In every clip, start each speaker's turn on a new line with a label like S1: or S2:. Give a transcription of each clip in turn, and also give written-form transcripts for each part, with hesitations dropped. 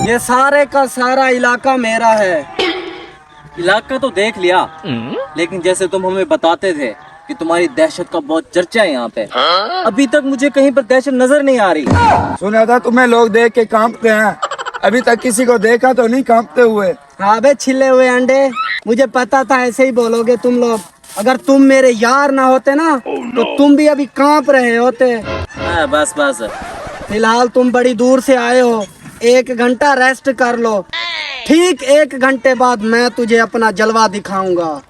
S1: ये सारे का सारा इलाका मेरा है।
S2: इलाका तो देख लिया, लेकिन जैसे तुम हमें बताते थे कि तुम्हारी दहशत का बहुत चर्चा है यहाँ पे, अभी तक मुझे कहीं पर दहशत नजर नहीं आ रही।
S3: सुना था तुम्हें लोग देख के कांपते हैं, अभी तक किसी को देखा तो नहीं कांपते हुए।
S1: हाँ बे छिले हुए अंडे, मुझे पता था ऐसे ही बोलोगे तुम लोग। अगर तुम मेरे यार ना होते ना तो तुम भी अभी कांप रहे होते।
S2: बस बस,
S1: फिलहाल तुम बड़ी दूर से आए हो, 1 घंटा रेस्ट कर लो। ठीक 1 घंटे बाद मैं तुझे अपना जलवा दिखाऊंगा।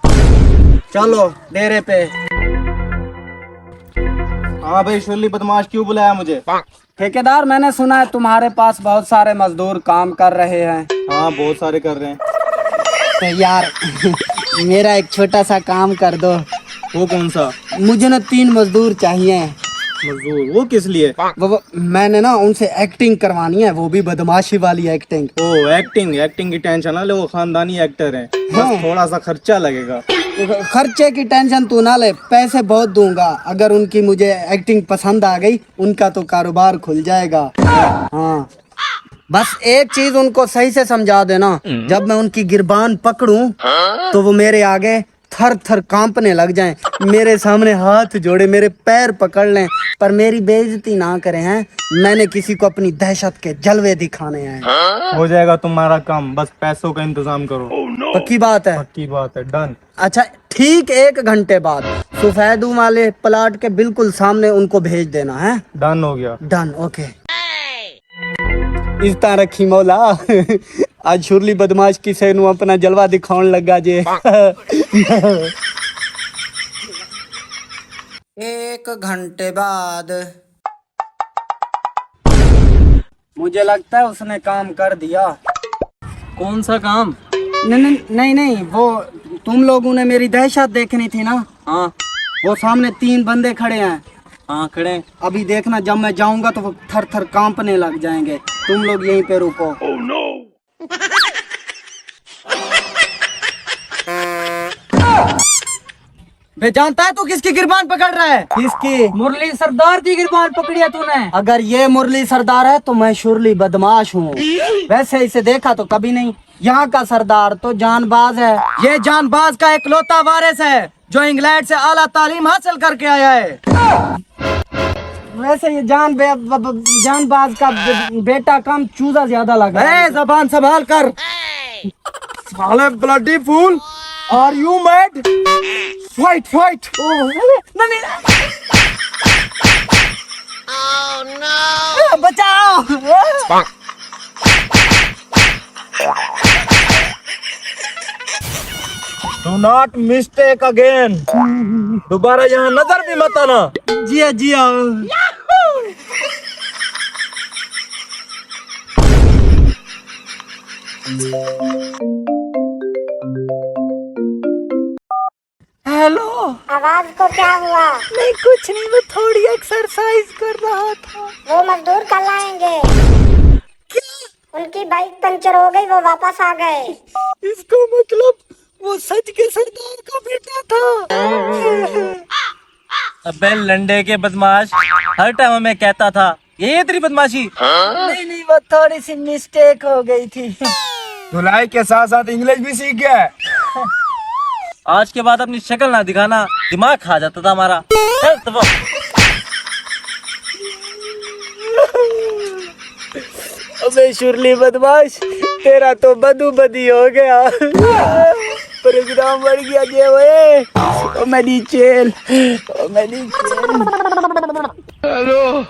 S1: चलो डेरे पे।
S4: हाँ भाई शुरली बदमाश, क्यों बुलाया मुझे?
S1: ठेकेदार, मैंने सुना है तुम्हारे पास बहुत सारे मजदूर काम कर रहे हैं।
S4: हाँ बहुत सारे कर रहे हैं।
S1: तो यार मेरा एक छोटा सा काम कर दो।
S4: वो कौन सा?
S1: मुझे ना 3 मजदूर चाहिए।
S4: मजदूर? वो किस लिए?
S1: वो मैंने ना उनसे एक्टिंग करवानी है, वो भी बदमाशी वाली एक्टिंग।
S4: ओ एक्टिंग की टेंशन ना ले, वो खानदानी एक्टर हैं। बस थोड़ा सा खर्चा लगेगा।
S1: खर्चे की टेंशन तू ना ले, पैसे बहुत दूंगा। अगर उनकी मुझे एक्टिंग पसंद आ गई, उनका तो कारोबार खुल जाएगा। हाँ बस एक चीज उनको सही से समझा देना, जब मैं उनकी गिरबान पकड़ूं तो वो मेरे आगे थर थर कांपने लग जाएं, मेरे सामने हाथ जोड़े मेरे पैर पकड़ लें, पर मेरी बेइज्जती ना करें। हैं, मैंने किसी को अपनी दहशत के जलवे दिखाने हैं।
S4: हो जाएगा तुम्हारा काम, बस पैसों का इंतजाम करो।
S1: पक्की बात है?
S4: पक्की बात है, डन।
S1: अच्छा ठीक 1 घंटे बाद सफेदू वाले प्लाट के बिल्कुल सामने उनको भेज देना है।
S4: डन हो गया।
S1: Done, okay. इस तरह रखी मौला आज शुरली बदमाश की से नु अपना जलवा दिखाने लगा जे। 1 घंटे बाद मुझे लगता है उसने काम कर दिया।
S2: कौन सा काम?
S1: नहीं, वो तुम लोगों ने मेरी दहशत देखनी थी ना।
S2: हाँ
S1: वो सामने 3 बंदे खड़े हैं।
S2: हाँ खड़े हैं।
S1: अभी देखना, जब मैं जाऊंगा तो वो थर थर कांपने लग जाएंगे। तुम लोग यहीं पे रुको। बे जानता है तू किसकी गिरबान पकड़ रहा है? किसकी?
S5: मुरली सरदार की गिरबान पकड़ी है तूने।
S1: अगर ये मुरली सरदार है तो मैं शुरली बदमाश हूँ। वैसे इसे देखा तो कभी नहीं। यहाँ का सरदार तो जानबाज है। ये जानबाज का इकलौता वारिस है जो इंग्लैंड से आला तालीम हासिल करके आया है। वैसे ये जानबाज का बेटा कम, चूजा ज्यादा लगा है। जबान संभाल कर।
S3: साले bloody fool, are you mad? Fight.
S1: बचाओ।
S3: Do not mistake again. दोबारा यहाँ नजर भी मत आना।
S1: जिया। हेलो,
S6: आवाज को क्या हुआ?
S1: नहीं कुछ नहीं, मैं थोड़ी एक्सरसाइज कर रहा था।
S6: वो मजदूर कल आएंगे। उनकी बाइक पंचर हो गई, वो वापस आ गए।
S1: इसका मतलब वो सच के सरदार का बेटा था।
S2: अबे लंडे के बदमाश, हर टाइम मैं कहता था ये तेरी बदमाशी।
S1: नहीं, वो थोड़ी सी मिस्टेक हो गई थी।
S3: धुलाई के साथ साथ इंग्लिश भी सीख गया है।
S2: आज के बाद अपनी शक्ल ना दिखाना, दिमाग खा जाता था हमारा। चल तब।
S1: अबे शुरली बदमाश, तेरा तो बदू बदी हो गया। प्रोग्राम बढ़ गया जे ओए। ओ मेरी चेल। हेलो।